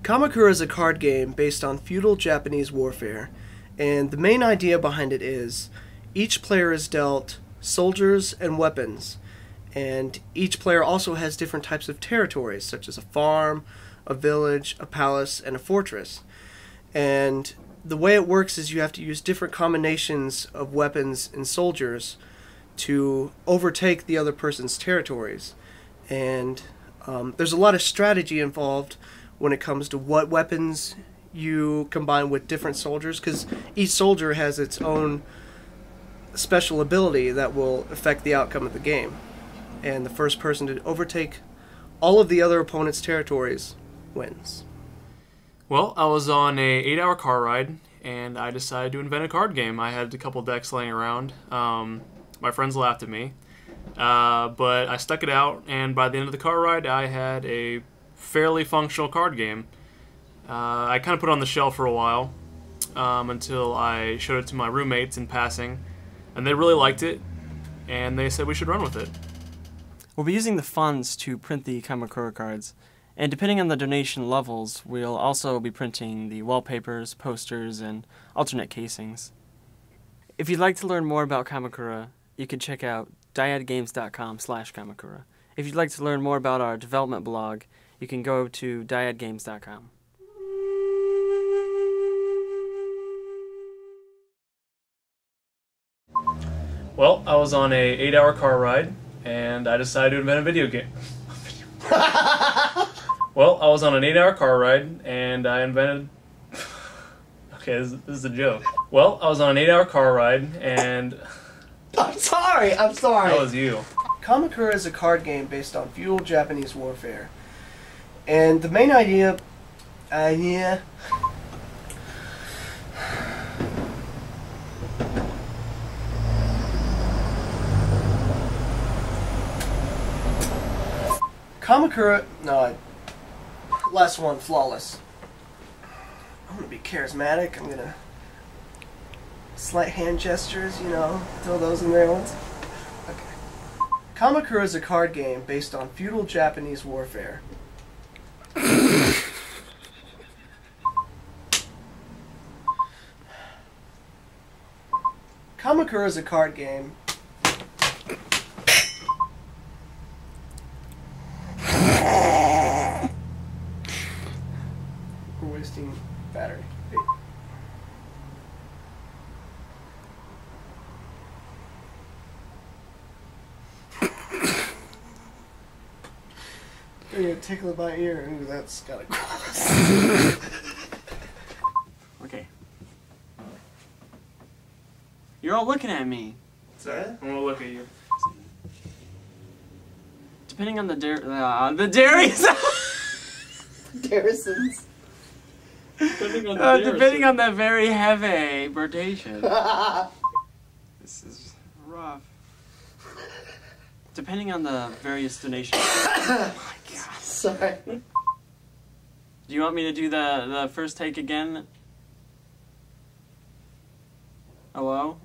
Kamakura is a card game based on feudal Japanese warfare, and the main idea behind it is each player is dealt soldiers and weapons, and each player also has different types of territories, such as a farm, a village, a palace, and a fortress. And the way it works is you have to use different combinations of weapons and soldiers to overtake the other person's territories. And there's a lot of strategy involved when it comes to what weapons you combine with different soldiers, because each soldier has its own special ability that will affect the outcome of the game. And the first person to overtake all of the other opponent's territories wins. Well, I was on a 8-hour car ride, and I decided to invent a card game. I had a couple decks laying around. My friends laughed at me, but I stuck it out, and by the end of the car ride, I had a fairly functional card game. I kind of put it on the shelf for a while until I showed it to my roommates in passing, and they really liked it, and they said we should run with it. We'll be using the funds to print the Kamakura cards, and depending on the donation levels, we'll also be printing the wallpapers, posters, and alternate casings. If you'd like to learn more about Kamakura, you can check out dyadgames.com/Kamakura. If you'd like to learn more about our development blog, you can go to dyadgames.com. Well, I was on a 8-hour car ride, and I decided to invent a video game. Well, I was on an 8-hour car ride, and I invented... Okay, this is a joke. Well, I was on an 8-hour car ride, and... I'm sorry! That was you. Kamakura is a card game based on feudal Japanese warfare. And the main idea... Kamakura... No, last one, flawless. I'm gonna be charismatic, I'm gonna... Slight hand gestures, you know, throw those in there once. Okay. Kamakura is a card game based on feudal Japanese warfare. Kamakura is a card game. We're wasting battery. You're gonna tickle my ear. Ooh, that's gotta go. Okay. You're all looking at me. Sorry, I'm gonna look at you. Depending on the dairies. Garrisons. Depending on the very heavy rotation. This is rough. Depending on the various donations. Oh my god. Sorry. Do you want me to do the first take again? Hello?